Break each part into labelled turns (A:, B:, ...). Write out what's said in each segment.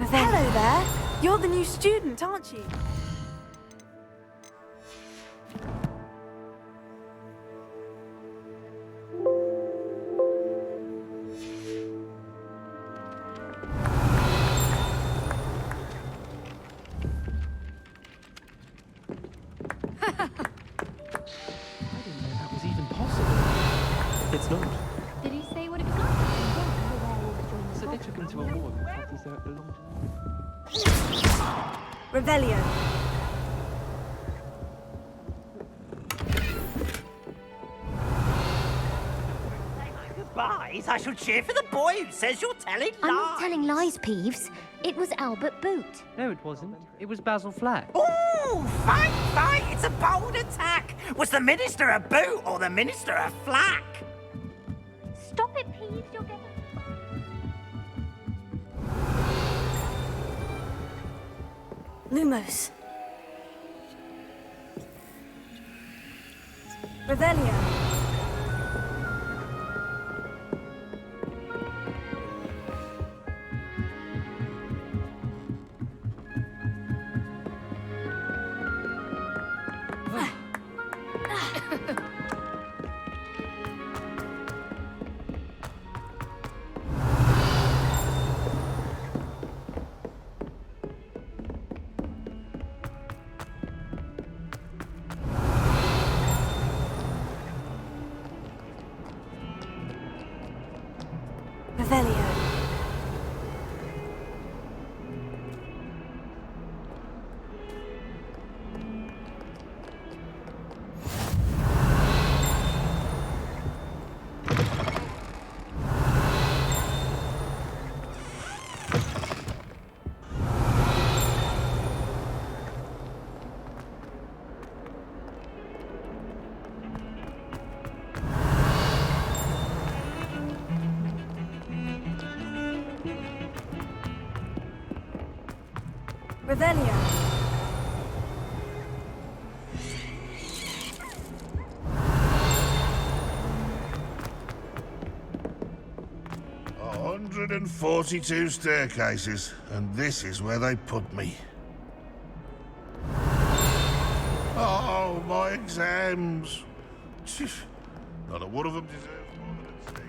A: Hello there. You're the new student, aren't you?
B: It's not.
C: Did he say what it was like?
B: So they took him to a ward and felt as though it belonged to
A: Revelio.
D: Lies? I shall cheer for the boy who says you're telling lies.
C: I'm not telling lies, Peeves. It was Albert Boot.
B: No, it wasn't. It was Basil Flack.
D: Ooh, fight, fight! It's a bold attack. Was the minister a boot or the minister a flack?
C: Stop it, Peeves. You're getting...
A: Lumos. Revelio. Revelio. Revelio.
E: A 142 staircases, and this is where they put me. Oh, my exams. Not a one of them deserves more than a C.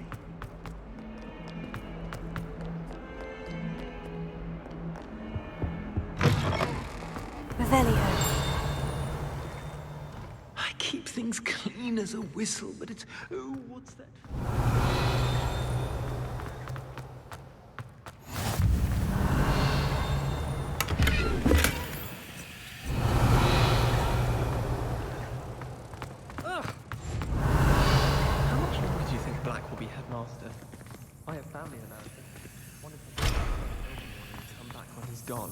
A: Revelio.
B: I keep things clean as a whistle, but it's... Oh, what's that? How much longer do you think Black will be headmaster? I have family in America. One of them come back when he's gone.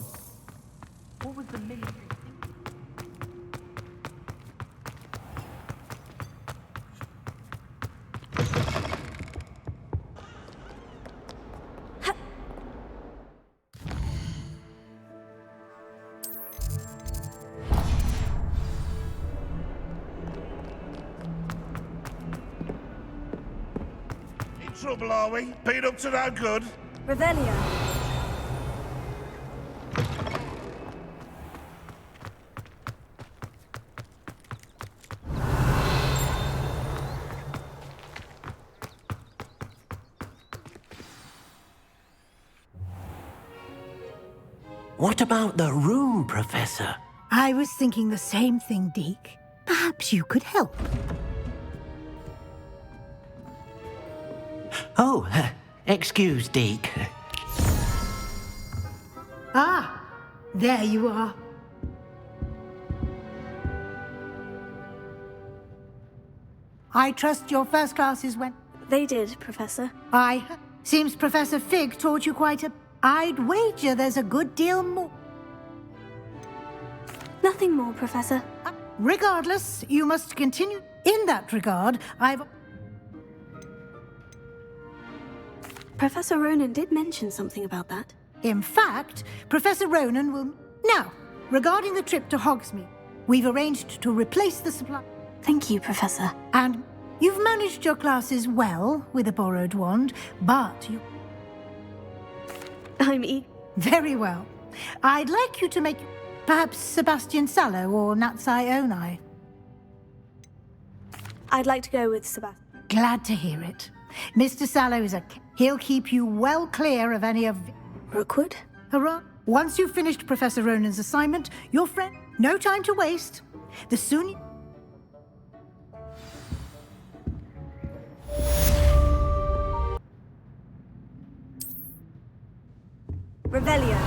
B: What was the ministry thinking?
E: In trouble, are we? Been up to no good?
A: Revelio.
D: What about the room, Professor?
F: I was thinking the same thing, Deke. Perhaps you could help.
D: Oh, excuse, Deke.
F: Ah, there you are. I trust your first classes went...
A: They did, Professor.
F: Seems Professor Fig taught you quite a... I'd wager there's a good deal more.
A: Nothing more, Professor.
F: Regardless, you must continue. In that regard,
A: Professor Ronan did mention something about that.
F: In fact, Professor Ronan will... Now, regarding the trip to Hogsmeade, we've arranged to replace the supply...
A: Thank you, Professor.
F: And you've managed your classes well with a borrowed wand, but you...
A: I'm
F: Very well. I'd like you to make perhaps Sebastian Sallow or Natsai Onai.
A: I'd like to go with Sebastian.
F: Glad to hear it. Mr. Sallow is he'll keep you well clear of any of...
A: Rookwood?
F: Hurrah! Once you've finished Professor Ronan's assignment, your friend... No time to waste. The sooner...
A: Revelio.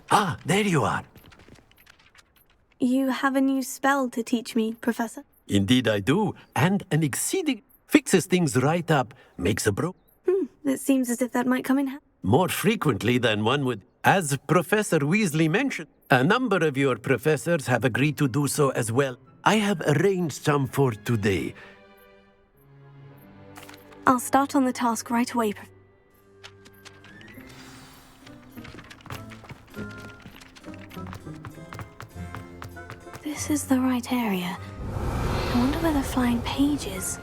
G: Ah, there you are.
A: You have a new spell to teach me, Professor?
G: Indeed I do. And an exceeding... Fixes things right up. Makes a bro...
A: It seems as if that might come in handy.
G: More frequently than one would. As Professor Weasley mentioned, a number of your professors have agreed to do so as well. I have arranged some for today.
A: I'll start on the task right away, Professor. This is the right area. I wonder where the flying page is.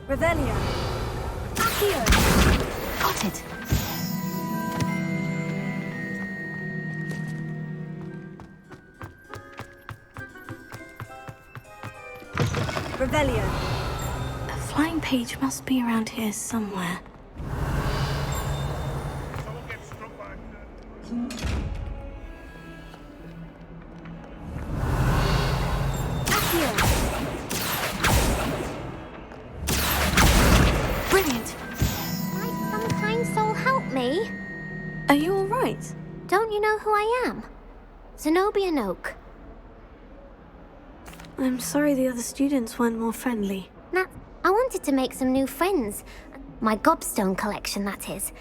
A: Revelio. Accio. Got it. Revelio. A flying page must be around here somewhere.
E: Someone gets struck by...
A: Accio. Brilliant.
C: Might some kind soul help me?
A: Are you all right?
C: Don't you know who I am? Zenobia Noak.
A: I'm sorry the other students weren't more friendly.
C: I wanted to make some new friends. My gobstone collection, that is.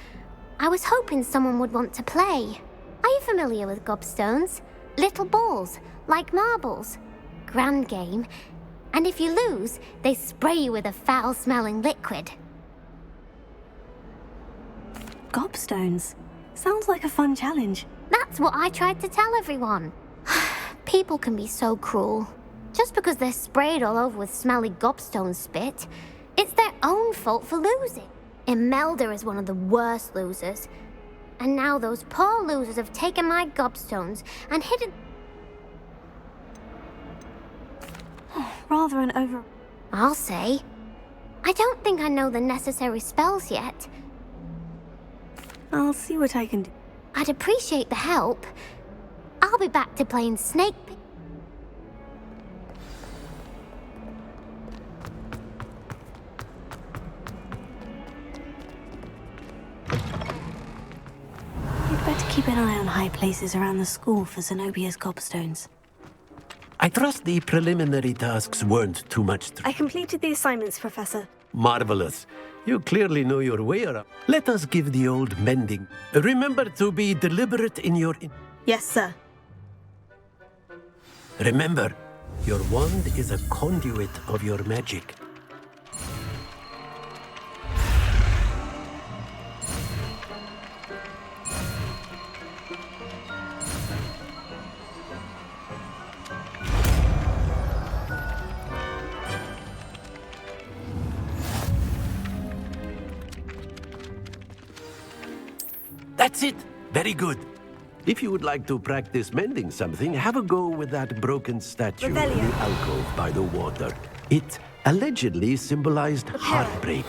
C: I was hoping someone would want to play. Are you familiar with gobstones? Little balls, like marbles. Grand game. And if you lose, they spray you with a foul-smelling liquid.
A: Gobstones. Sounds like a fun challenge.
C: That's what I tried to tell everyone. People can be so cruel. Just because they're sprayed all over with smelly gobstone spit, it's their own fault for losing. Imelda is one of the worst losers. And now those poor losers have taken my gobstones and hidden...
A: Rather an over...
C: I'll say. I don't think I know the necessary spells yet.
A: I'll see what I can do.
C: I'd appreciate the help. I'll be back to playing Snake Pit.
A: You'd better keep an eye on high places around the school for Zenobia's gobstones.
G: I trust the preliminary tasks weren't too much
A: I completed the assignments, Professor.
G: Marvelous. You clearly know your way around. Let us give the old mending. Remember to be deliberate in your...
A: Yes, sir.
G: Remember, your wand is a conduit of your magic. That's it. Very good. If you would like to practice mending something, have a go with that broken statue in
A: Revelio.
G: the alcove by the water. It allegedly symbolized heartbreak.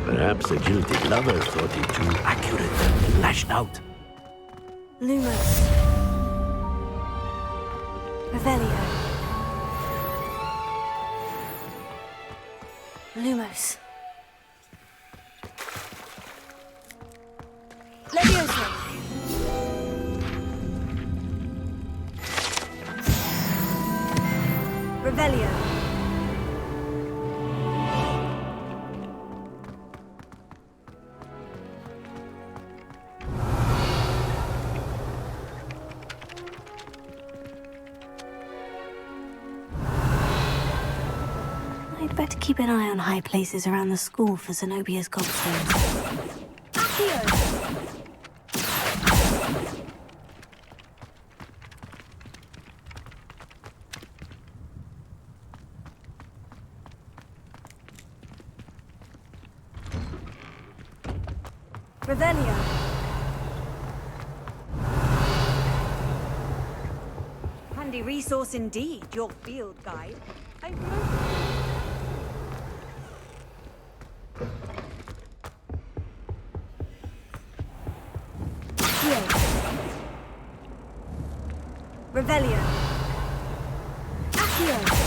G: Perhaps a jilted lover thought it too accurate and lashed out.
A: Lumos. Revelio. Lumos. Levioso. Revelio. better keep an eye on high places around the school for Zenobia's gobstones. Accio! Revelio.
H: Handy resource indeed, your field guide.
A: Revelio. Accio.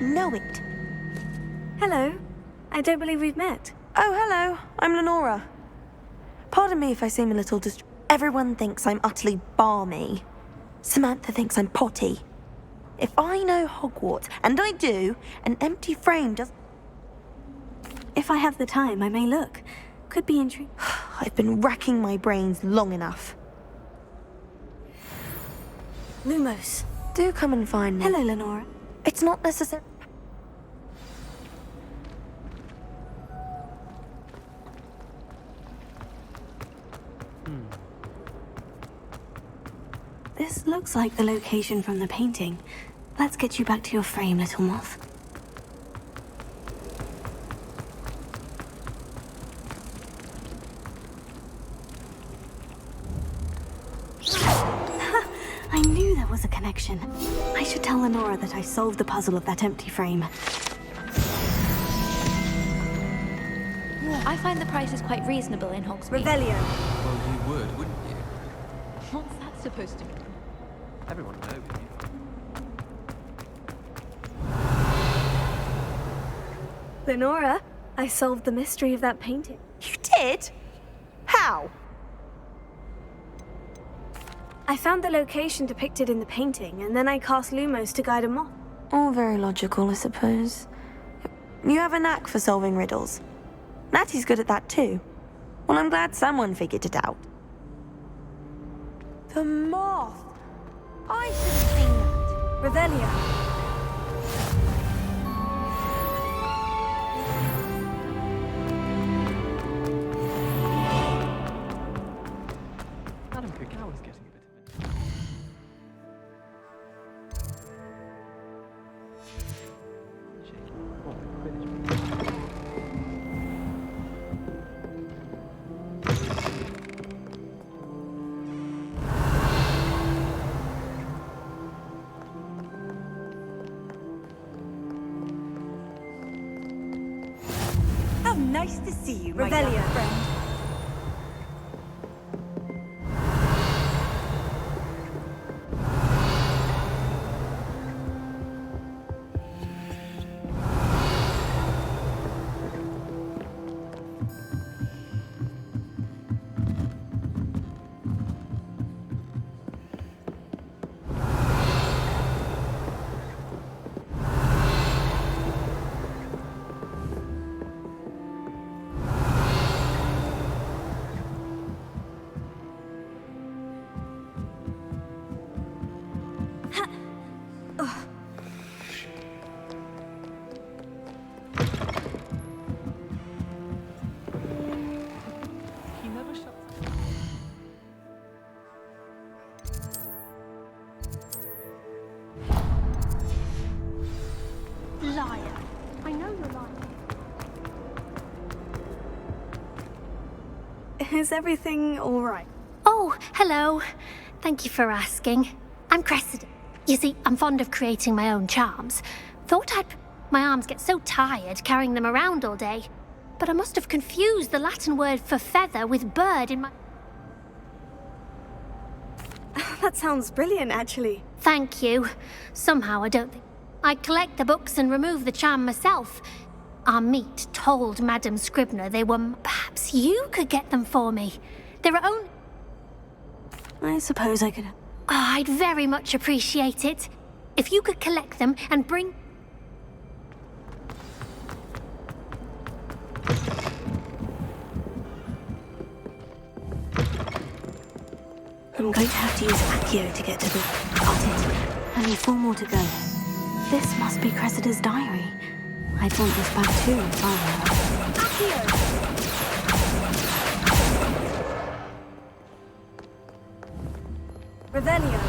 I: Know it.
A: Hello. I don't believe we've met.
I: Oh, hello. I'm Lenora. Pardon me if I seem a little Everyone thinks I'm utterly balmy. Samantha thinks I'm potty. If I know Hogwarts, and I do, an empty frame does...
A: If I have the time, I may look. Could be intriguing.
I: I've been racking my brains long enough.
A: Lumos.
I: Do come and find me.
A: Hello, Lenora.
I: It's not necessary.
A: This looks like the location from the painting. Let's get you back to your frame, little moth. I knew there was a connection. I should tell Lenora that I solved the puzzle of that empty frame.
J: I find the prices quite reasonable in Hogsmeade.
A: Revelio.
B: Well, you would, wouldn't you?
J: What's that supposed to mean?
B: Everyone knows you.
A: Lenora, I solved the mystery of that painting.
I: You did? How?
A: I found the location depicted in the painting, and then I cast Lumos to guide a moth.
I: All very logical, I suppose. You have a knack for solving riddles. Natty's good at that too. Well, I'm glad someone figured it out. The moth! I should have seen that.
A: Revelio.
B: Madam Cacao is getting a bit of it.
H: How nice to see you, my
A: Revelio.
H: young friend.
B: He never shuts up.
C: Liar. I know you're lying.
A: Is everything all right?
C: Oh, hello. Thank you for asking. I'm Cressida. You see, I'm fond of creating my own charms. Thought I'd... My arms get so tired carrying them around all day. But I must have confused the Latin word for feather with bird in my...
A: That sounds brilliant, actually.
C: Thank you. Somehow I don't think... I'd collect the books and remove the charm myself. Our meet told Madame Scribner they were... Perhaps you could get them for me. There are only...
A: I suppose I could...
C: Oh, I'd very much appreciate it. If you could collect them and bring...
A: I'm going to have to use Accio to get to the... Got it. Only 4 more to go. This must be Cressida's diary. I'd want this back too if I were her.
C: Accio!
H: Revelio.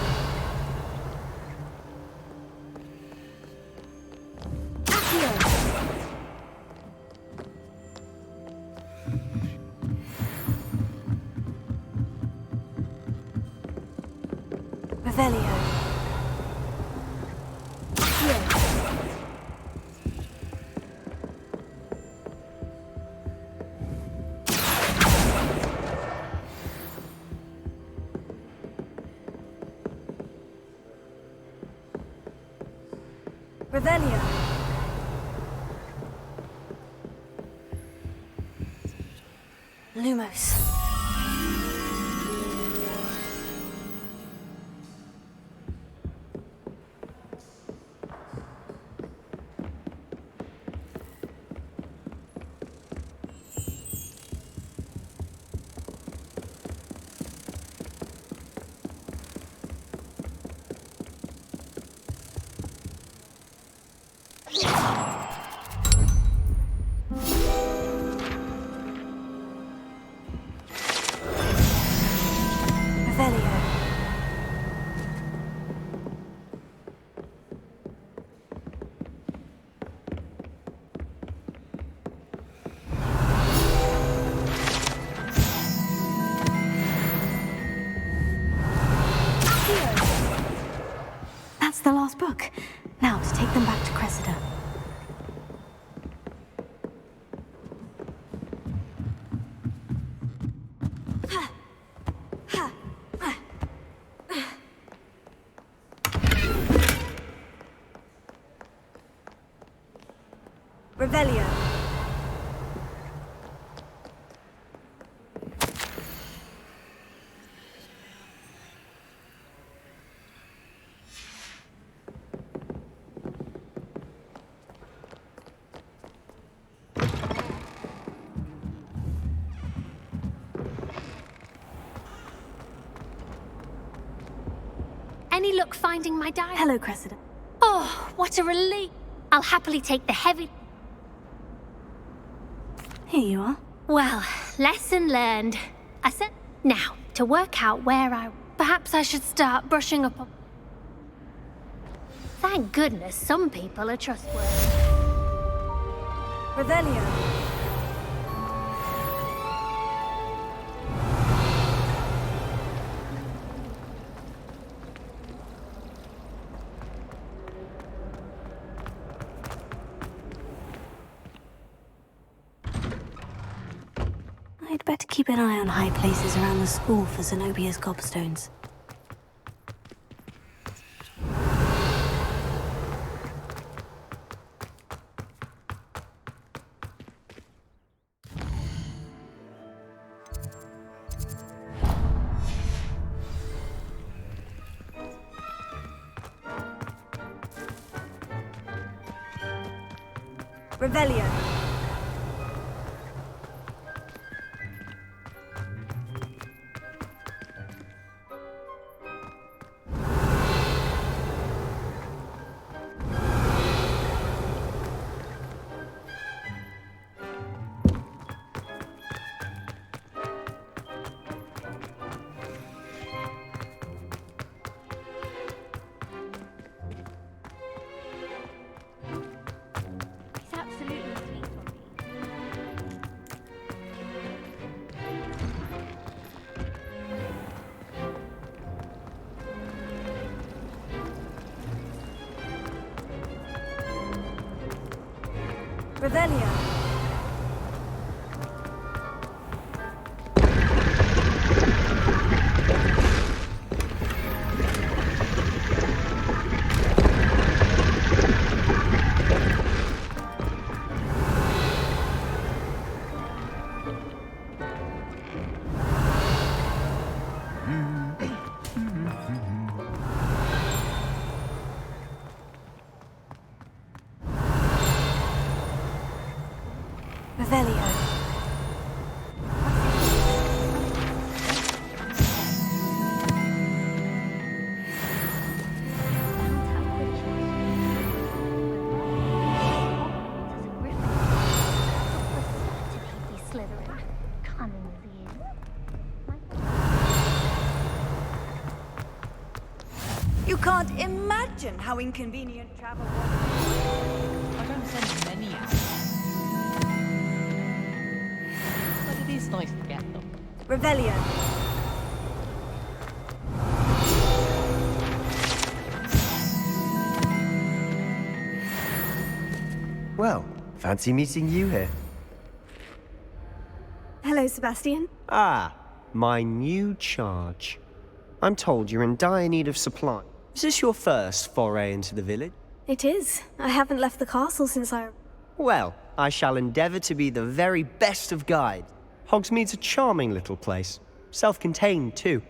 A: Revelio.
H: Revelio.
A: Lumos. Revelio. That's the last book. Now to take them back to Cressida.
H: Revelio.
C: Any luck finding my diary?
A: Hello, Cressida.
C: Oh, what a relief. I'll happily take the heavy...
A: Here you are.
C: Well, lesson learned. I said... Now, to work out where I... Perhaps I should start brushing up on... Thank goodness some people are trustworthy.
H: Revelio.
A: I'd better keep an eye on high places around the school for Zenobia's gobstones.
H: Revelio.
C: It's absolutely sweet of me.
H: Revelio.
A: Revelio.
H: You can't imagine how inconvenient travel was.
J: I don't send many out. But it is nice to get them.
H: Revelio.
K: Well, fancy meeting you here.
A: Hello, Sebastian.
K: Ah, my new charge. I'm told you're in dire need of supply. Is this your first foray into the village?
A: It is. I haven't left the castle since I...
K: Well, I shall endeavour to be the very best of guides. Hogsmeade's a charming little place. Self-contained, too.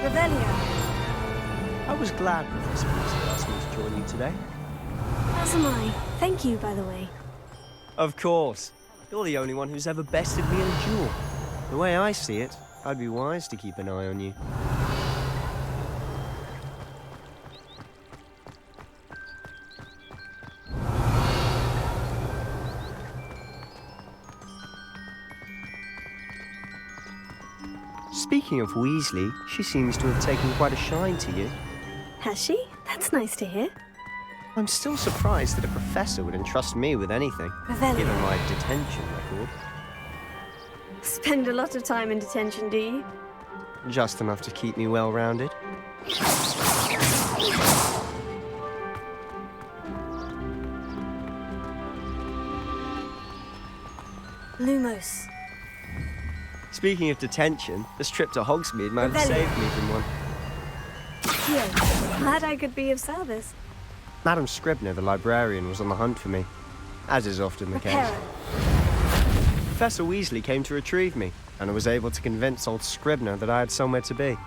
A: Revelio.
K: I was glad Professor Weasley asked me to join you today.
A: As am I. Thank you, by the way.
K: Of course. You're the only one who's ever bested me in a duel. The way I see it, I'd be wise to keep an eye on you. Speaking of Weasley, she seems to have taken quite a shine to you.
A: Has she? That's nice to hear.
K: I'm still surprised that a professor would entrust me with anything,
A: Revelio.
K: given my detention record.
A: Spend a lot of time in detention, do you?
K: Just enough to keep me well-rounded.
A: Lumos.
K: Speaking of detention, this trip to Hogsmeade might have
A: Revelio.
K: saved me from one.
A: Yeah, glad I could be of service.
K: Madam Scribner, the librarian, was on the hunt for me, as is often the case.
A: Reparo.
K: Professor Weasley came to retrieve me, and I was able to convince old Scribner that I had somewhere to be.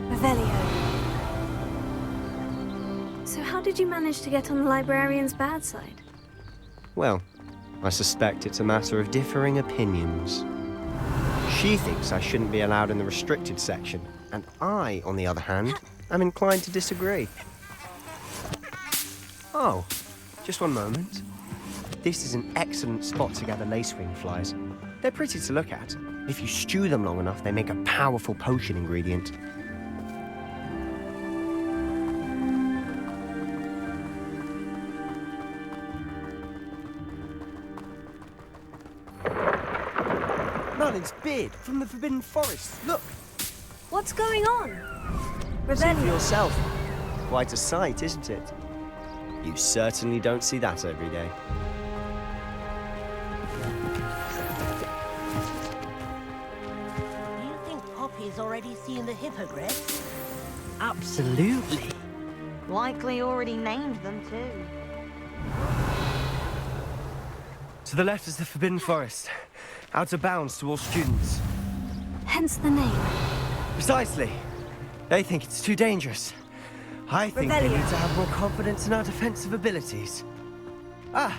A: Revelio. So how did you manage to get on the librarian's bad side?
K: Well, I suspect it's a matter of differing opinions. She thinks I shouldn't be allowed in the restricted section, and I, on the other hand, am inclined to disagree. Oh, just one moment. This is an excellent spot to gather lacewing flies. They're pretty to look at. If you stew them long enough, they make a powerful potion ingredient. Merlin's beard from the Forbidden Forest. Look,
A: What's going on?
K: see for
A: Revelio.
K: yourself. Quite a sight, isn't it? You certainly don't see that every day.
L: Do you think Poppy's already seen the hippogriffs?
K: Absolutely.
L: Likely already named them too.
K: To the left is the Forbidden Forest. Out of bounds to all students.
A: Hence the name.
K: Precisely. They think it's too dangerous. I think they
A: Revelio.
K: need to have more confidence in our defensive abilities. Ah,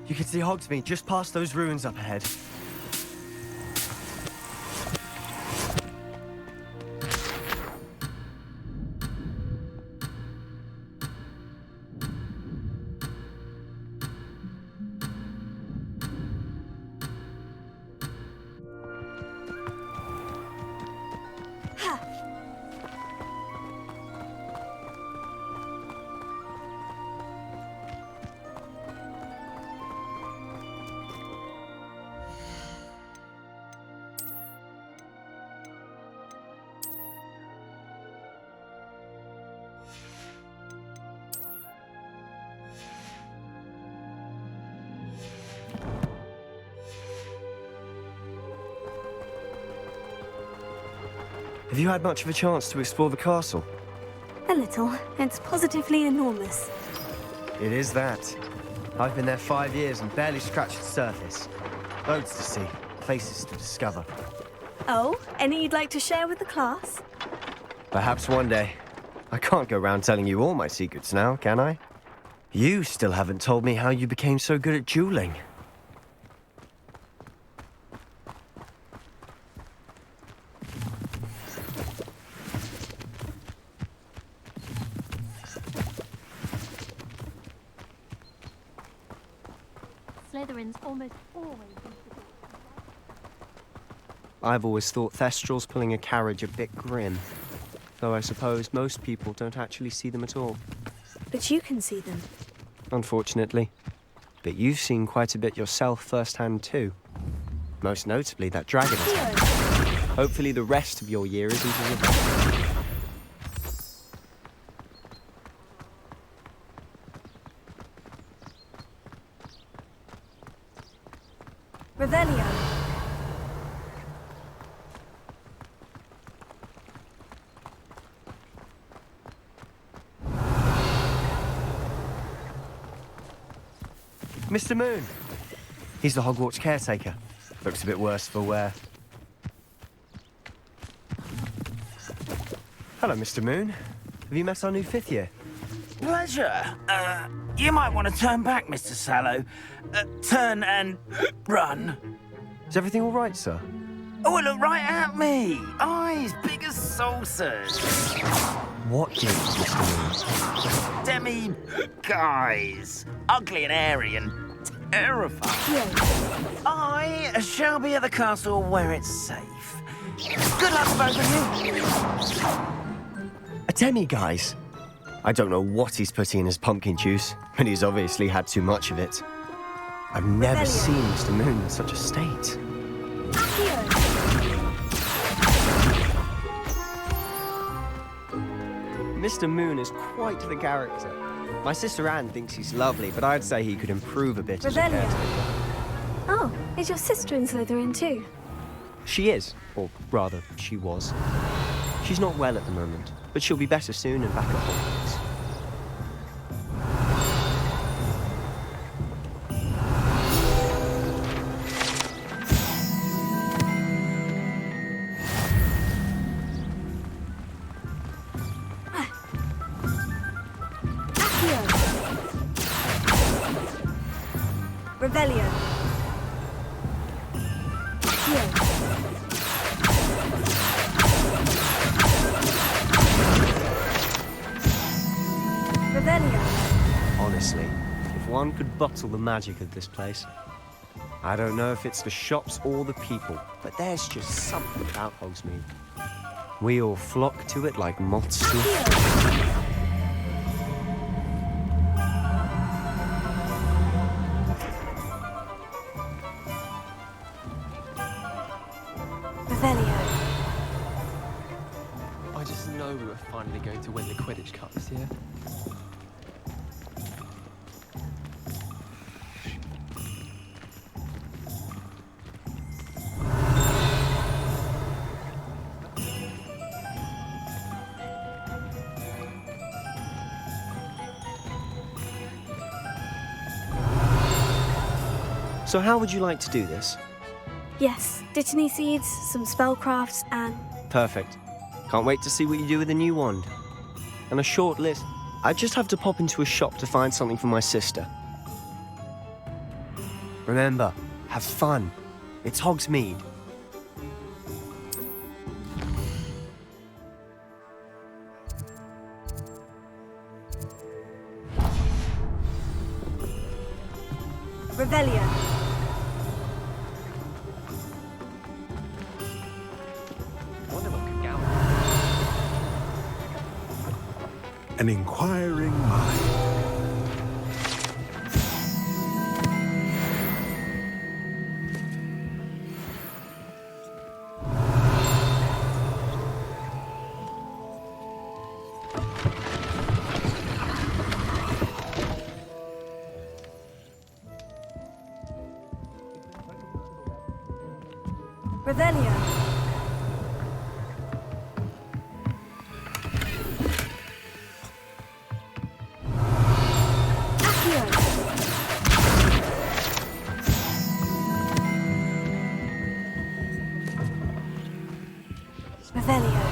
K: you can see Hogsmeade just past those ruins up ahead. Have you had much of a chance to explore the castle?
A: A little. It's positively enormous.
K: It is that. I've been there 5 years and barely scratched the surface. Loads to see, places to discover.
A: Oh, any you'd like to share with the class?
K: Perhaps one day. I can't go around telling you all my secrets now, can I? You still haven't told me how you became so good at dueling.
C: Slytherin's almost always...
K: I've always thought Thestral's pulling a carriage a bit grim. Though I suppose most people don't actually see them at all.
A: But you can see them.
K: Unfortunately. But you've seen quite a bit yourself firsthand too. Most notably that dragon attack. Hopefully the rest of your year isn't as eventful.
A: Revelio.
K: Mr. Moon! He's the Hogwarts caretaker. Looks a bit worse for wear. Hello, Mr. Moon. Have you met our new 5th year?
D: Pleasure. You might want to turn back, Mr. Sallow. Turn and run.
K: Is everything all right, sir?
D: Oh, look right at me. Eyes big as saucers.
K: What gives, Mr. Moon?
D: Demi-guys. Ugly and airy and terrifying. I shall be at the castle where it's safe. Good luck, both of you.
K: A demi-guise? I don't know what he's putting in his pumpkin juice, but he's obviously had too much of it. I've never seen Mr. Moon in such a state. Mr. Moon is quite the character. My sister Anne thinks he's lovely, but I'd say he could improve a bit as a caretaker.
A: Oh, is your sister in Slytherin too?
K: She is, or rather, she was. She's not well at the moment, but she'll be better soon and back at Hogwarts.
A: Revelio. Revelio.
K: Honestly, if one could bottle the magic of this place. I don't know if it's the shops or the people, but there's just something about Hogsmeade. We all flock to it like moths to a flame.
B: I just know we were finally going to win the Quidditch Cup this year.
K: So how would you like to do this?
A: Yes, Dittany seeds, some spellcrafts, and...
K: Perfect. Can't wait to see what you do with the new wand. And a short list. I just have to pop into a shop to find something for my sister. Remember, have fun. It's Hogsmeade.
A: Revelio.
E: An inquiring mind.
A: Revelio. Revelio.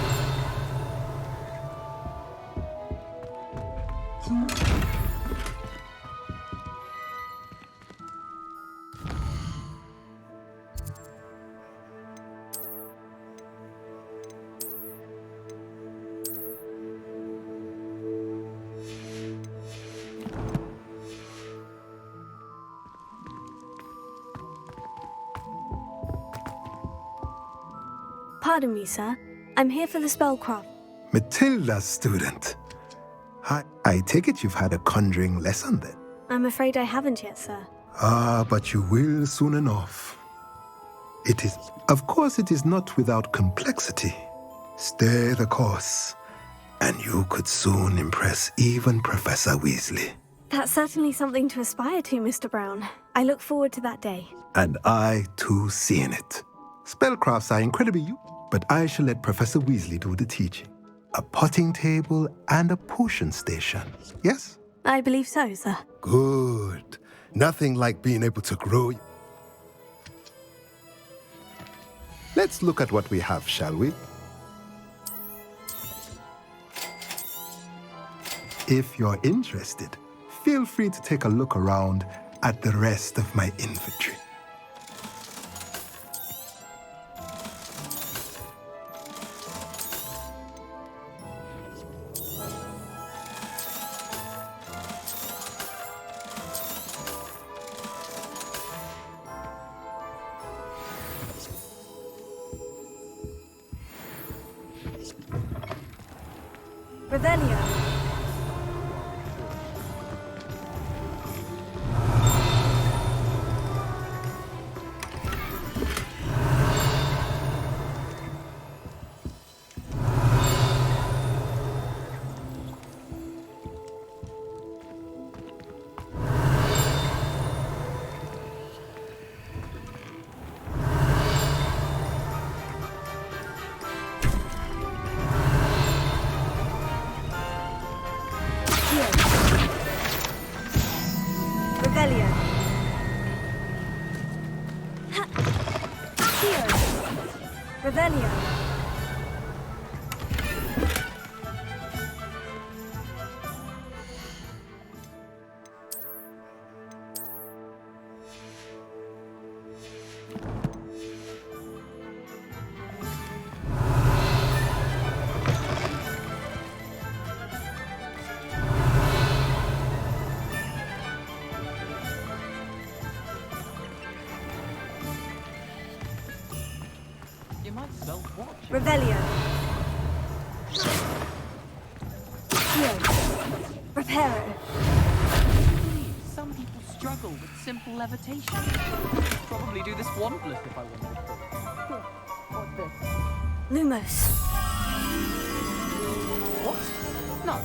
A: Pardon me, sir. I'm here for the spellcraft.
M: Matilda's student. I take it you've had a conjuring lesson then?
A: I'm afraid I haven't yet, sir.
M: But you will soon enough. Of course, it is not without complexity. Stay the course, and you could soon impress even Professor Weasley.
A: That's certainly something to aspire to, Mr. Brown. I look forward to that day.
M: And I, too, seeing it. Spellcrafts are incredibly useful, but I shall let Professor Weasley do the teaching. A potting table and a potion station, yes?
A: I believe so, sir.
M: Good. Nothing like being able to grow. Let's look at what we have, shall we? If you're interested, feel free to take a look around at the rest of my inventory.
A: Revelio. Revelio. Revelio.
J: You might as well watch it.
A: Revelio. Reparo.
J: Some people struggle with simple levitation. Probably do this wandless if I wanted to. What's this?
A: Lumos.
J: What? No.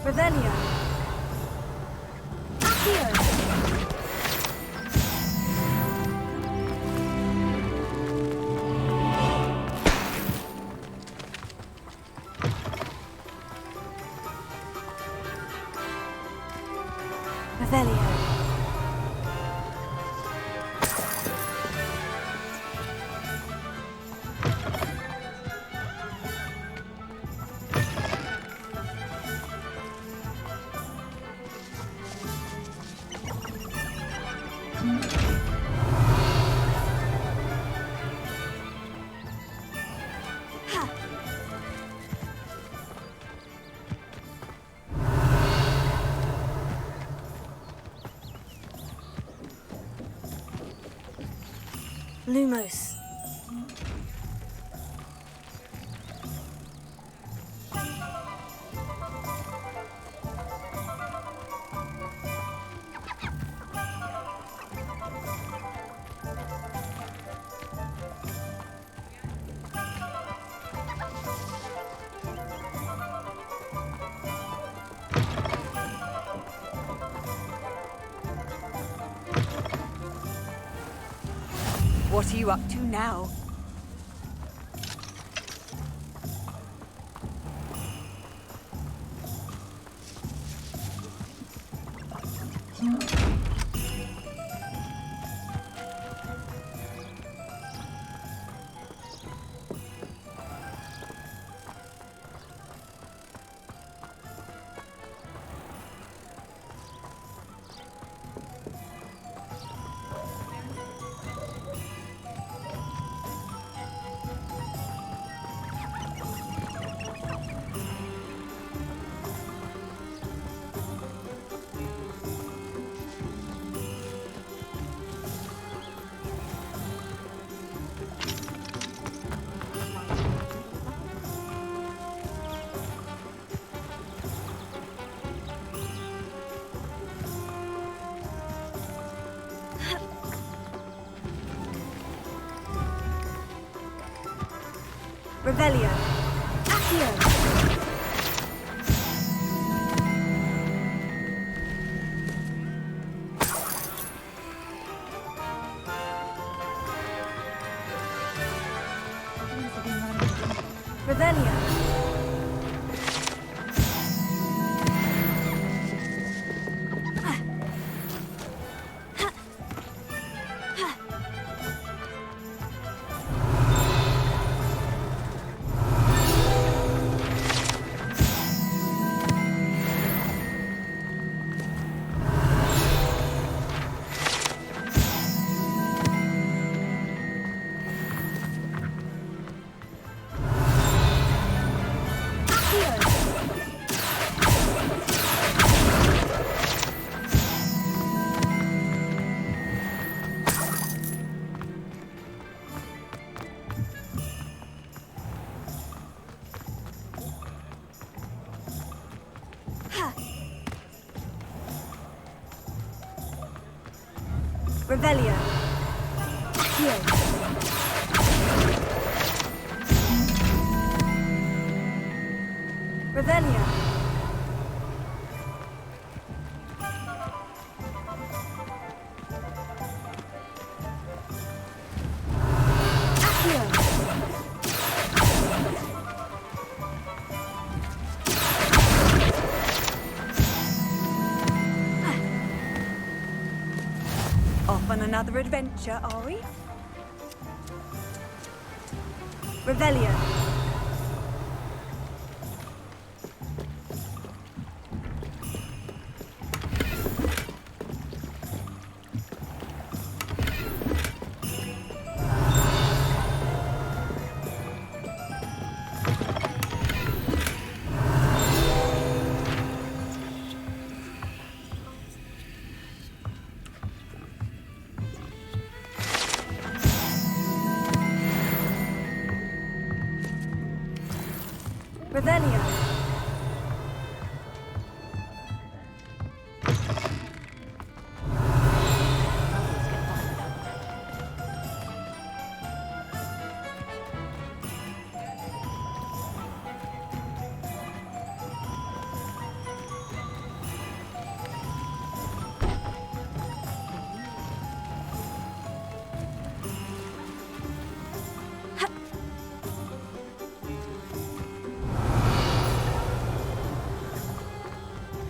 A: Revelio. Revelio. Lumos.
H: What are you up to now?
A: Revelio. Accio. Revelio. Revelio. Accio. Revelio. Accio.
H: Off on another adventure, are we?
A: Revelio. Revelio.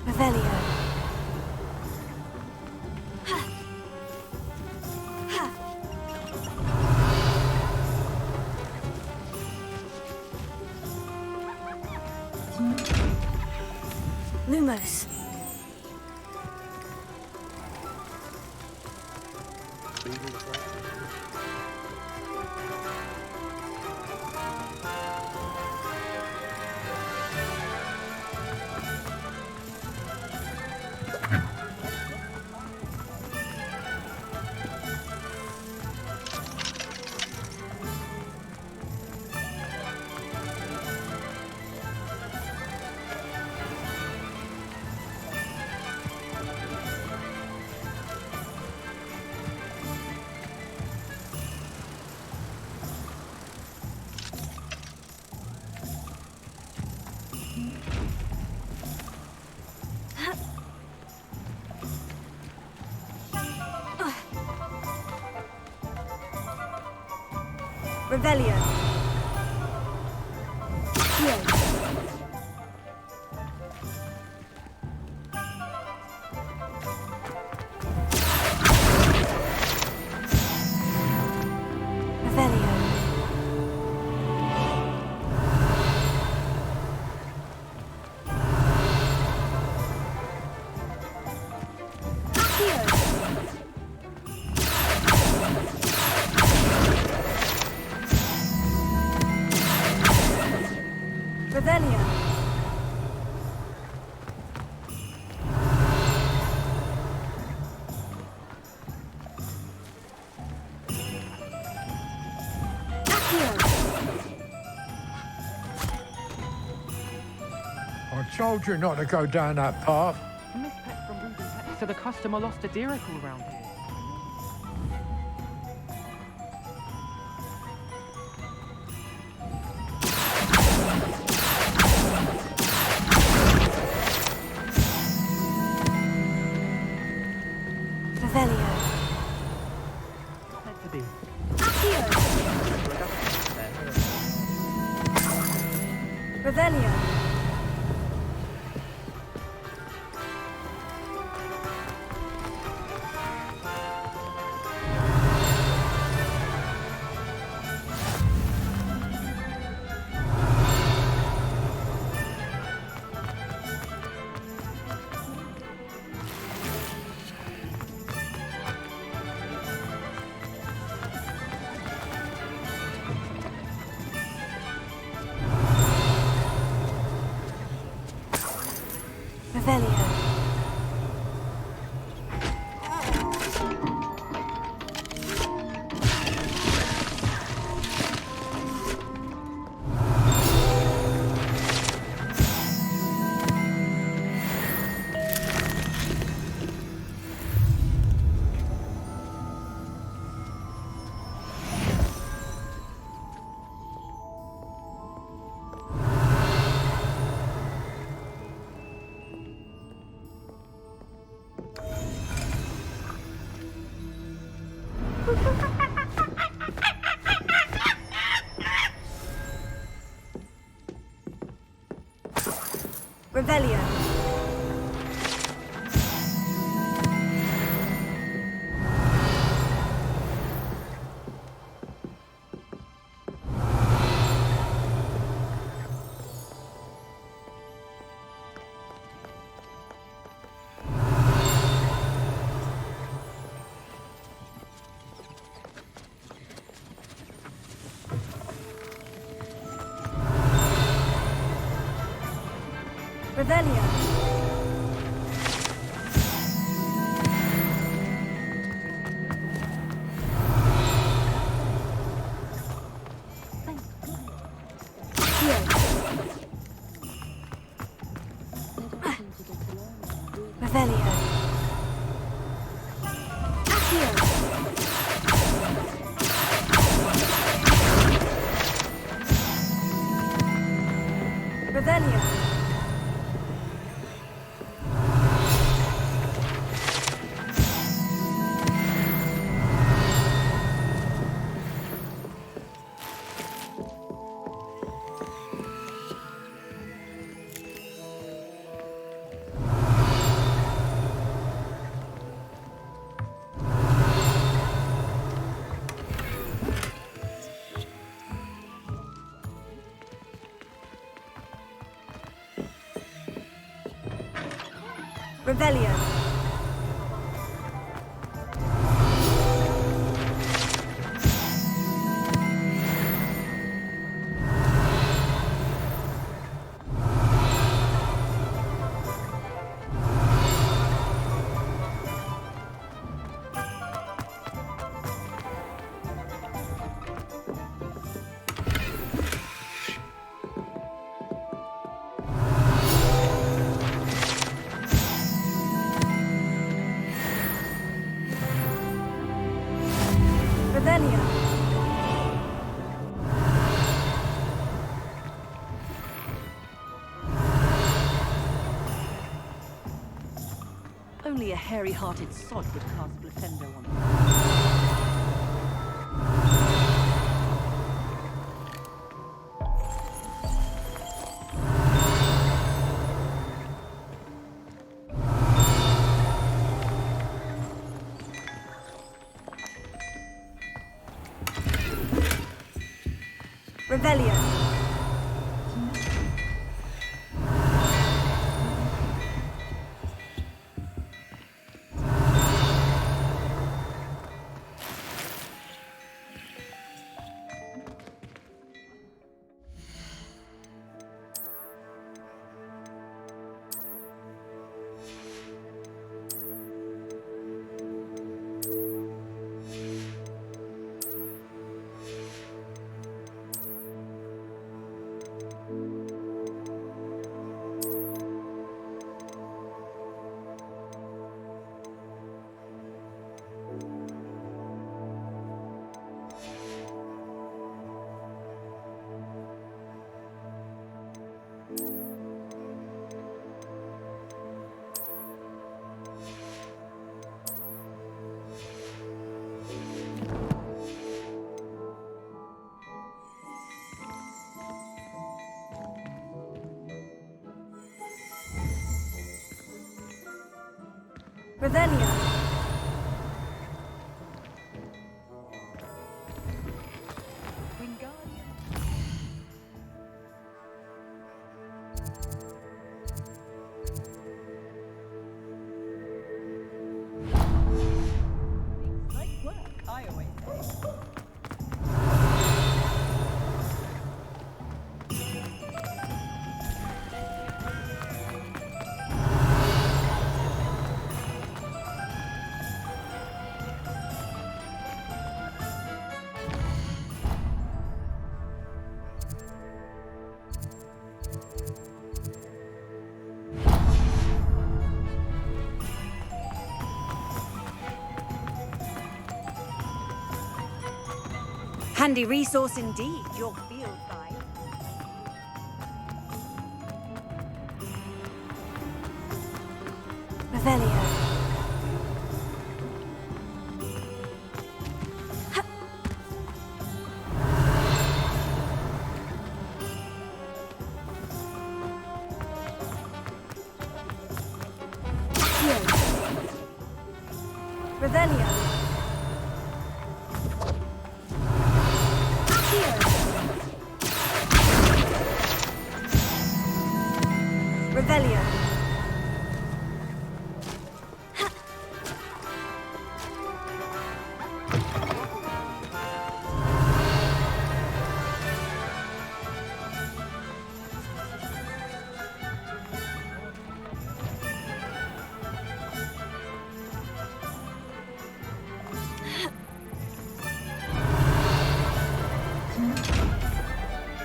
A: Revelio. Lumos.
H: Revelio.
N: I told you not to go down that path.
J: Miss Pet from Ruben Pet said a customer lost a diricle around here.
H: Revelio.
J: Not meant to be.
H: Revelio. Revelio. Revelio. Revelio. Revelio. Revelio. Revelio. Only a hairy-hearted sod would cast Blefendo on them. Revelio. Revelio. Nice work, I always say. Handy resource indeed, your field guide.
A: Revelio.
H: Revelio. Revelio.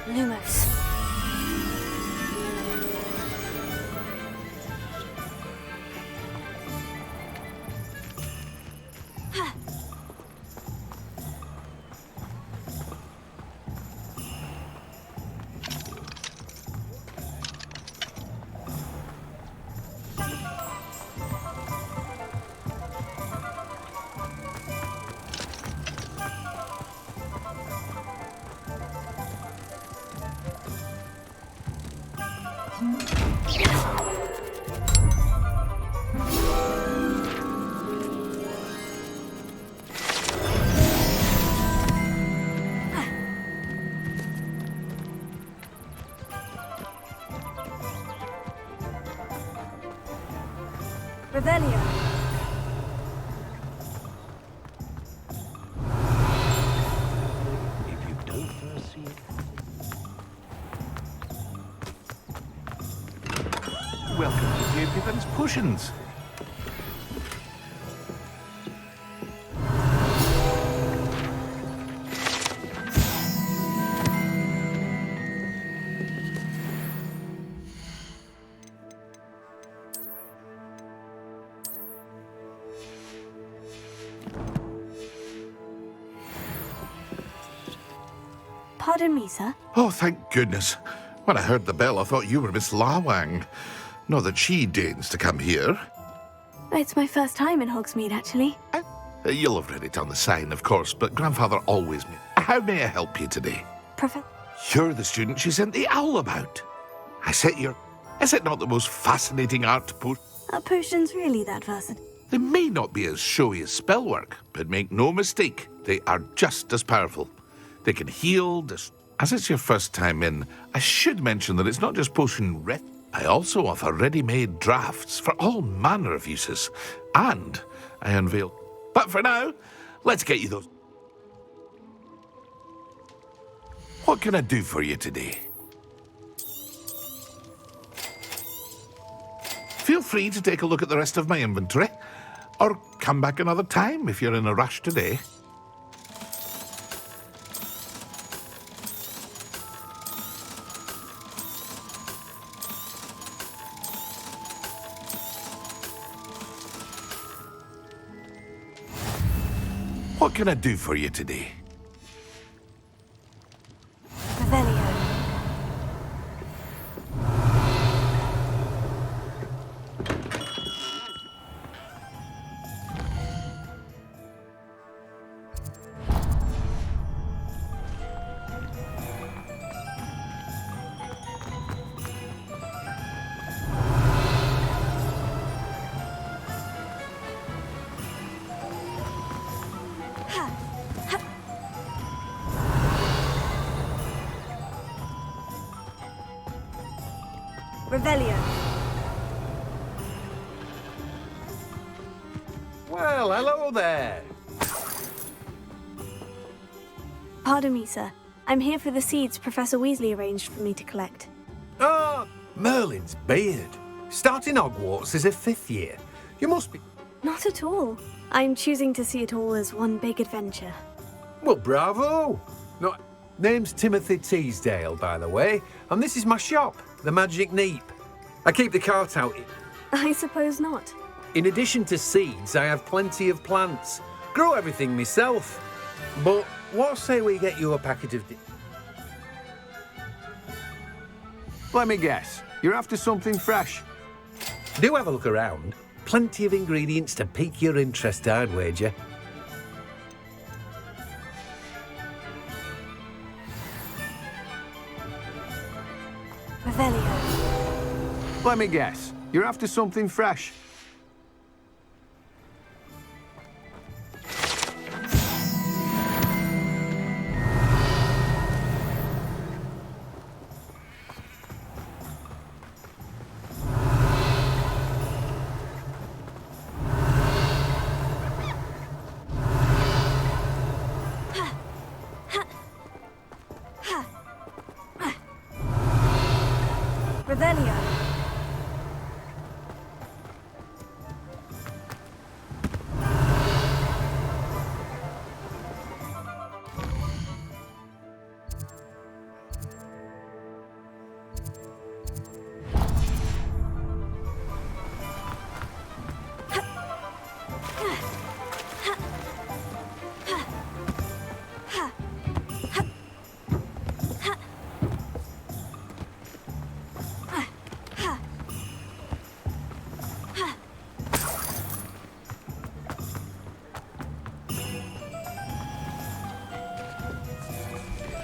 A: Lumos.
H: Revelio.
G: If you don't first see it.
E: Welcome to Dear Pippin's Potions.
A: Pardon me, sir.
E: Oh, thank goodness. When I heard the bell, I thought you were Miss Lawang. Not that she deigns to come here.
A: It's my first time in Hogsmeade, actually.
E: You'll have read it on the sign, of course, but Grandfather always... How may I help you today?
A: Professor...
E: You're the student she sent the owl about. I set your... Is it not the most fascinating art potion?
A: Are potions really that versatile?
E: They may not be as showy as spellwork, but make no mistake, they are just as powerful. They can heal... As it's your first time in, I should mention that it's not just potion red. I also offer ready-made drafts for all manner of uses. And I unveil... But for now, let's get you those... What can I do for you today? Feel free to take a look at the rest of my inventory, or come back another time if you're in a rush today. What can I do for you today?
A: Revelio. Revelio.
O: Well, hello there.
A: Pardon me, sir. I'm here for the seeds Professor Weasley arranged for me to collect.
O: Ah, Merlin's beard. Starting Hogwarts is a 5th year. You must be...
A: Not at all. I'm choosing to see it all as one big adventure.
O: Well, bravo. No, name's Timothy Teasdale, by the way, and this is my shop, the Magic Neep. I keep the cart out.
A: I suppose not.
O: In addition to seeds, I have plenty of plants. Grow everything myself. But what say we get you a packet of... Let me guess. You're after something fresh. Do have a look around. Plenty of ingredients to pique your interest, I'd wager.
A: Revelio.
O: Let me guess. You're after something fresh.
A: Revelio.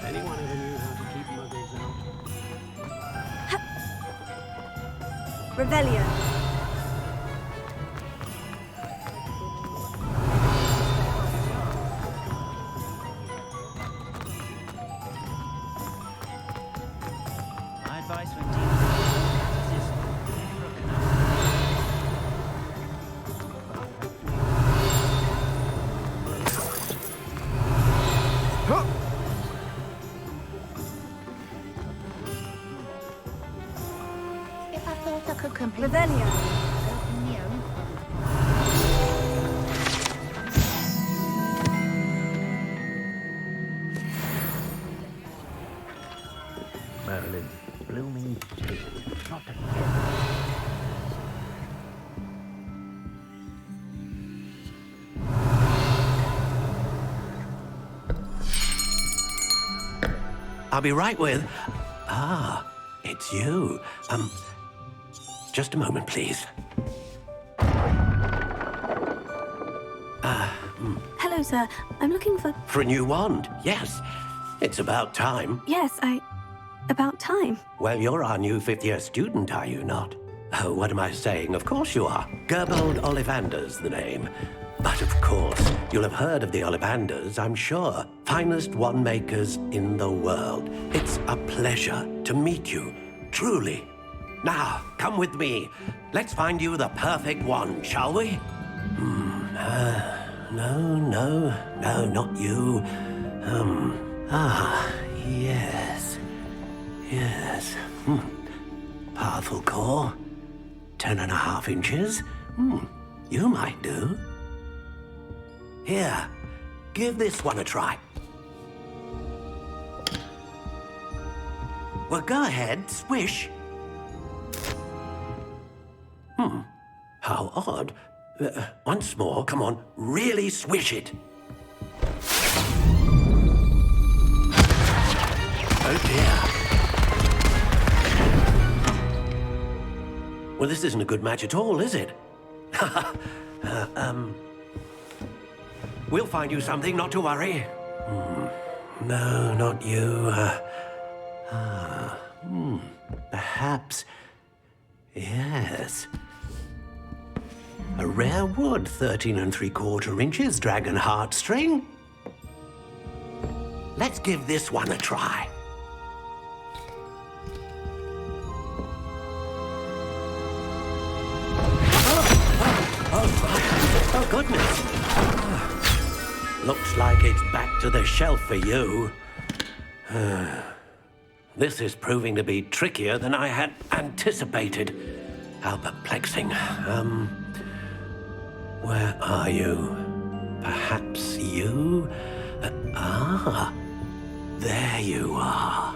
G: Anyone ever knew how to keep muggles out?
A: Revelio.
L: My advice when dealing with is If I thought I could complete
A: Revelio.
G: Merlin, blooming tail, not again. I'll be right with... Ah, it's you. Just a moment, please.
A: Hello, sir. I'm looking for...
G: For a new wand, yes. It's about time.
A: Yes, about time.
G: Well, you're our new fifth-year student, are you not? Oh, what am I saying? Of course you are. Gerbold Ollivander's the name. But of course, you'll have heard of the Ollivanders, I'm sure. Finest wand makers in the world. It's a pleasure to meet you, truly. Now, come with me. Let's find you the perfect wand, shall we? No, not you. Yes. Powerful core. 10.5 inches. You might do. Here, give this one a try. Well, go ahead, swish. How odd. Once more, come on, really swish it. Oh dear. Well, this isn't a good match at all, is it? We'll find you something, not to worry. No, not you. Perhaps. Yes. A rare wood, 13 3/4 inches, dragon heartstring. Let's give this one a try. Oh, goodness. Looks like it's back to the shelf for you. This is proving to be trickier than I had anticipated. How perplexing. Where are you? Perhaps you? There you are.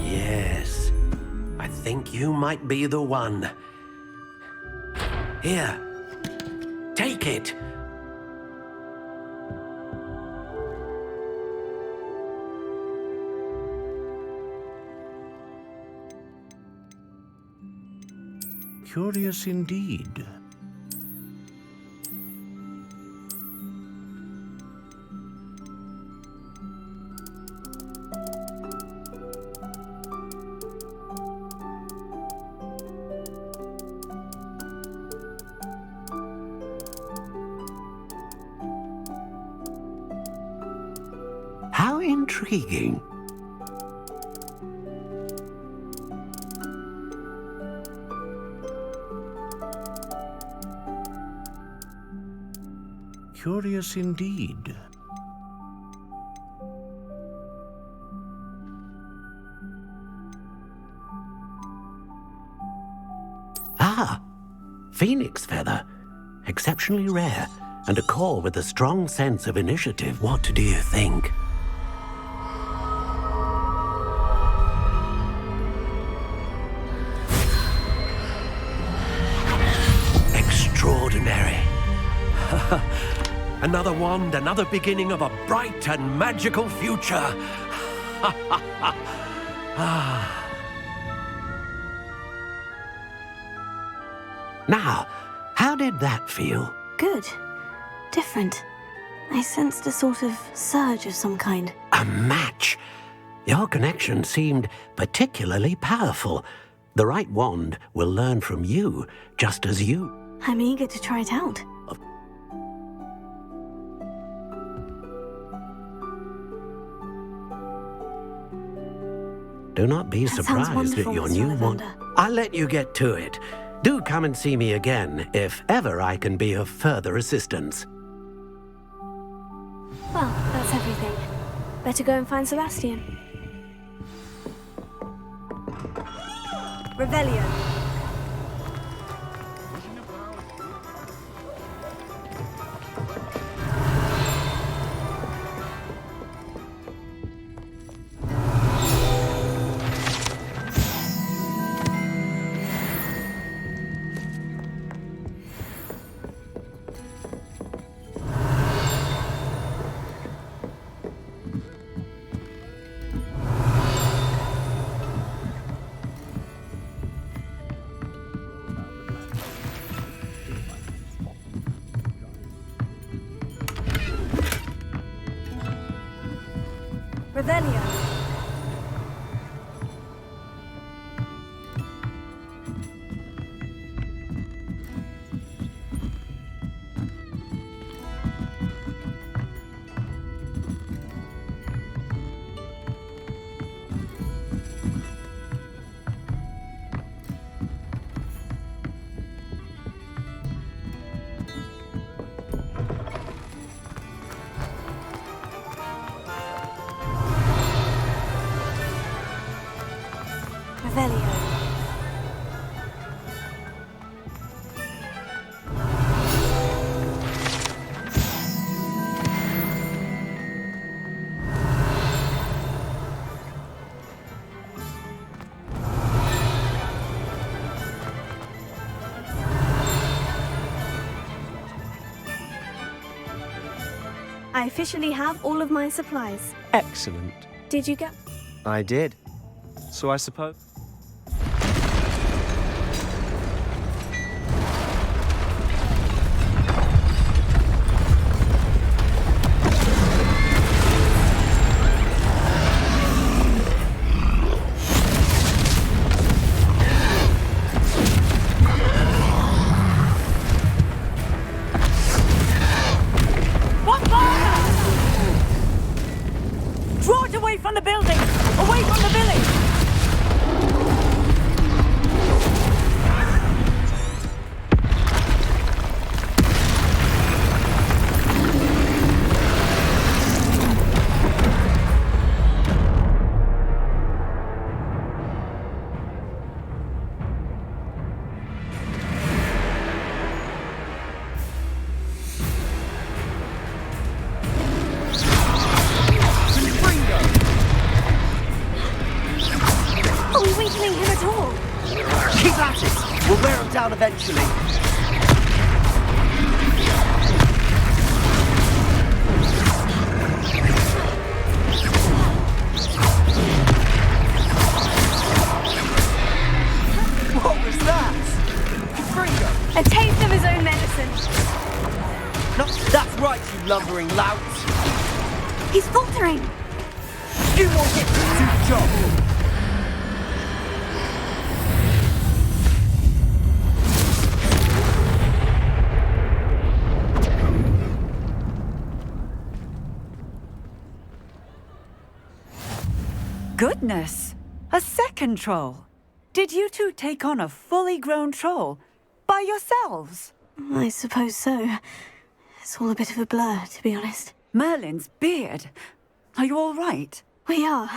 G: Yes, I think you might be the one. Here, take it.
E: Curious indeed.
G: How intriguing.
E: Curious indeed.
G: Phoenix feather. Exceptionally rare, and a core with a strong sense of initiative. What do you think? Extraordinary. Another wand, another beginning of a bright and magical future. Now, how did that feel?
A: Good. Different. I sensed a sort of surge of some kind.
G: A match. Your connection seemed particularly powerful. The right wand will learn from you, just as you.
A: I'm eager to try it out.
G: Do not be
A: That sounds
G: surprised at
A: wonderful,
G: your
A: Mr.
G: new wand.
A: Ollivander.
G: I'll let you get to it. Do come and see me again, if ever I can be of further assistance.
A: Well, that's everything. Better go and find Sebastian. Revelio.
H: Revelio. Revelio. I officially have all of my supplies.
K: Excellent.
H: Did you get...
K: I did. So I suppose...
H: Draw it away from the building! Away from the village! Are we weakening him at all?
D: Keep at it! We'll wear him down eventually. What was that?
H: A taste of his own medicine.
D: No, that's right, you lumbering lout.
H: He's faltering.
D: You won't get to do the job.
P: Goodness! A second troll! Did you two take on a fully grown troll? By yourselves?
A: I suppose so. It's all a bit of a blur, to be honest.
P: Merlin's beard! Are you all right?
A: We are,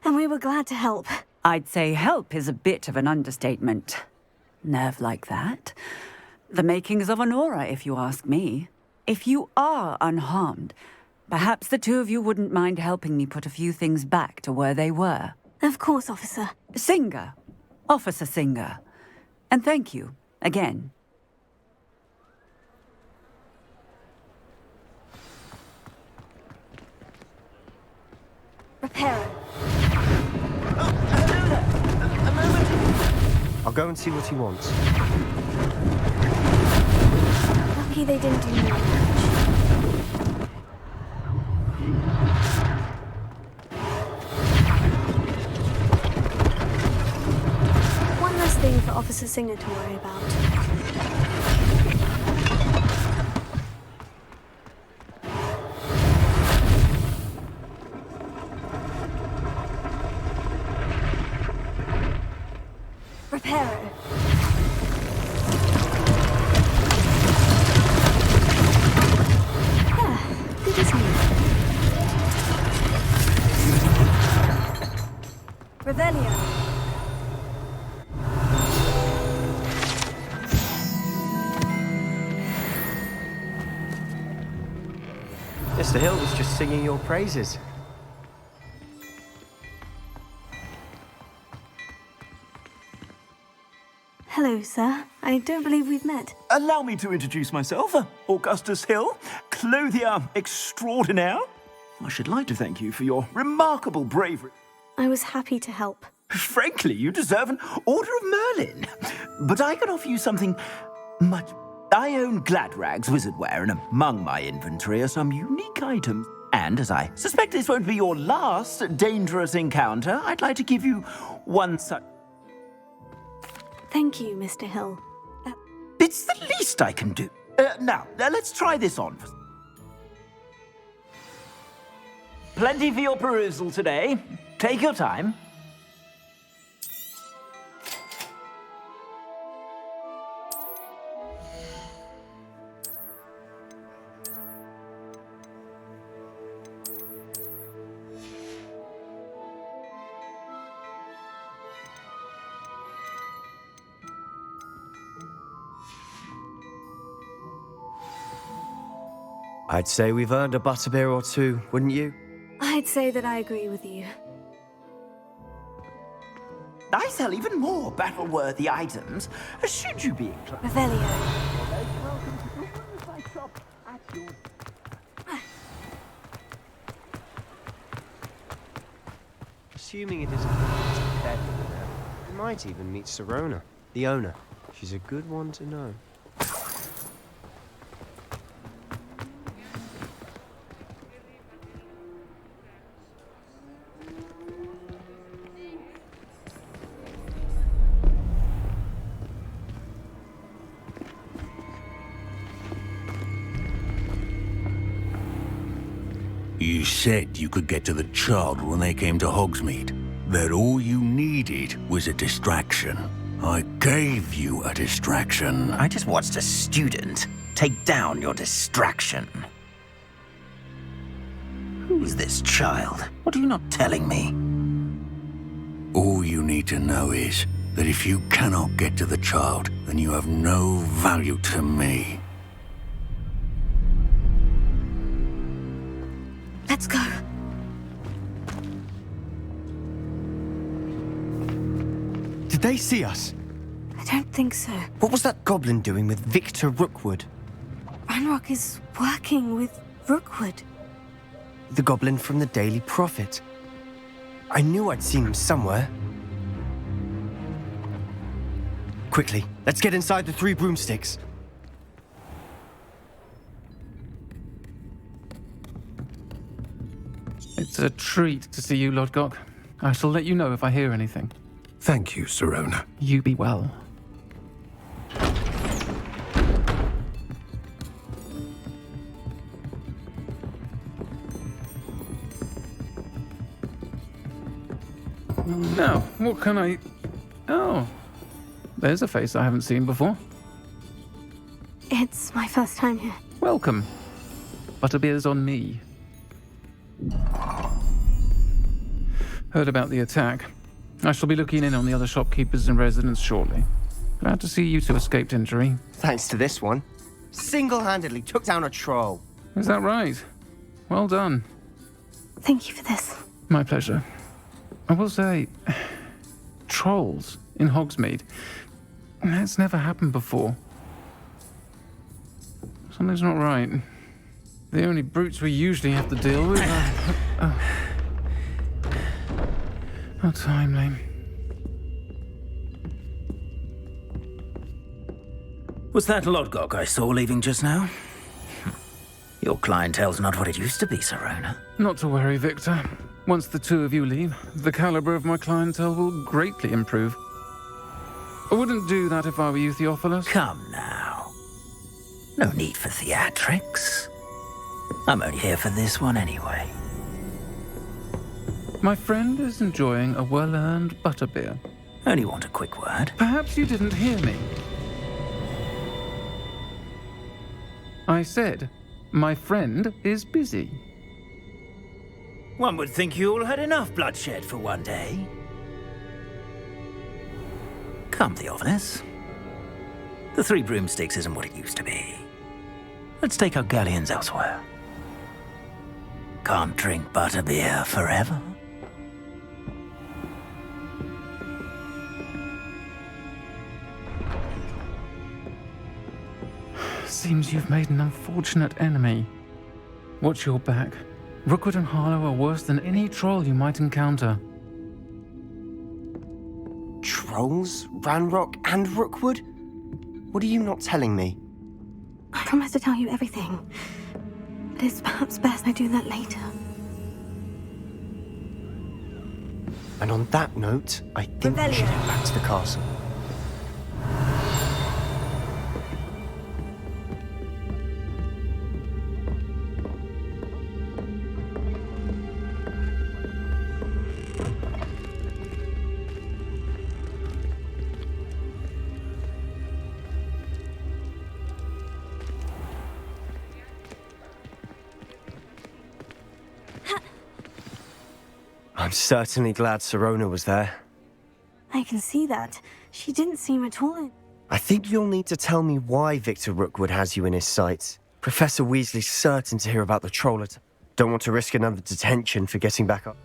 A: and we were glad to help.
P: I'd say help is a bit of an understatement. Nerve like that? The makings of an aura, if you ask me. If you are unharmed, perhaps the two of you wouldn't mind helping me put a few things back to where they were.
A: Of course, officer.
P: Singer. Officer Singer. And thank you, again.
H: Repair.
K: I'll go and see what he wants.
A: Lucky they didn't do much. One less thing for Officer Singer to worry about. Reparo. Good as new. Revelio.
K: Mr. Hill was just singing your praises.
A: Hello, sir. I don't believe we've met.
Q: Allow me to introduce myself, Augustus Hill, clothier extraordinaire. I should like to thank you for your remarkable bravery.
A: I was happy to help.
Q: Frankly, you deserve an Order of Merlin. But I can offer you something much... I own Gladrag's wizard wear, and among my inventory are some unique items.
D: And as I suspect this won't be your last dangerous encounter, I'd like to give you one such...
A: Thank you, Mr. Hill.
D: It's the least I can do. Now, let's try this on. Plenty for your perusal today. Take your time.
K: I'd say we've earned a butterbeer or two, wouldn't you?
A: I'd say that I agree with you.
D: I sell even more battle-worthy items, should you be inclined.
A: Revelio.
K: Assuming it isn't dead, we might even meet Sirona, the owner. She's a good one to know.
R: You said you could get to the child when they came to Hogsmeade. That all you needed was a distraction. I gave you a distraction.
D: I just watched a student take down your distraction. Who's this child? What are you not telling me?
R: All you need to know is that if you cannot get to the child, then you have no value to me.
A: Let's go.
K: Did they see us?
A: I don't think so.
K: What was that goblin doing with Victor Rookwood?
A: Ranrock is working with Rookwood.
K: The goblin from the Daily Prophet. I knew I'd seen him somewhere. Quickly, let's get inside the 3 broomsticks.
B: It's a treat to see you, Lodgok. I shall let you know if I hear anything.
M: Thank you, Sirona.
B: You be well. Now, what can I... Oh, there's a face I haven't seen before.
A: It's my first time here.
B: Welcome. Butterbeer's on me. Heard about the attack. I shall be looking in on the other shopkeepers and residents shortly. Glad to see you two escaped injury.
K: Thanks to this one. Single-handedly took down a troll.
B: Is that right? Well done.
A: Thank you for this.
B: My pleasure. I will say, trolls in Hogsmeade. That's never happened before. Something's not right. The only brutes we usually have to deal with are... How timely.
D: Was that Lodgok I saw leaving just now? Your clientele's not what it used to be, Sirona.
B: Not to worry, Victor. Once the two of you leave, the caliber of my clientele will greatly improve. I wouldn't do that if I were you, Theophilus.
D: Come now. No need for theatrics. I'm only here for this one anyway.
B: My friend is enjoying a well-earned butterbeer.
D: Only want a quick word.
B: Perhaps you didn't hear me. I said, my friend is busy.
D: One would think you all had enough bloodshed for one day. Come, Theophilus. The 3 broomsticks isn't what it used to be. Let's take our galleons elsewhere. Can't drink butterbeer forever.
B: Seems you've made an unfortunate enemy. Watch your back. Rookwood and Harlow are worse than any troll you might encounter.
K: Trolls? Ranrock and
A: What are you not telling me? I promise to tell you everything. It is perhaps best I do that later.
K: And on that note, I think we should head back to the castle. I'm certainly glad Sirona was there.
A: I can see that. She didn't seem at all...
K: I think you'll need to tell me why Victor Rookwood has you in his sights. Professor Weasley's certain to hear about the troll attack. Don't want to risk another detention for getting back up.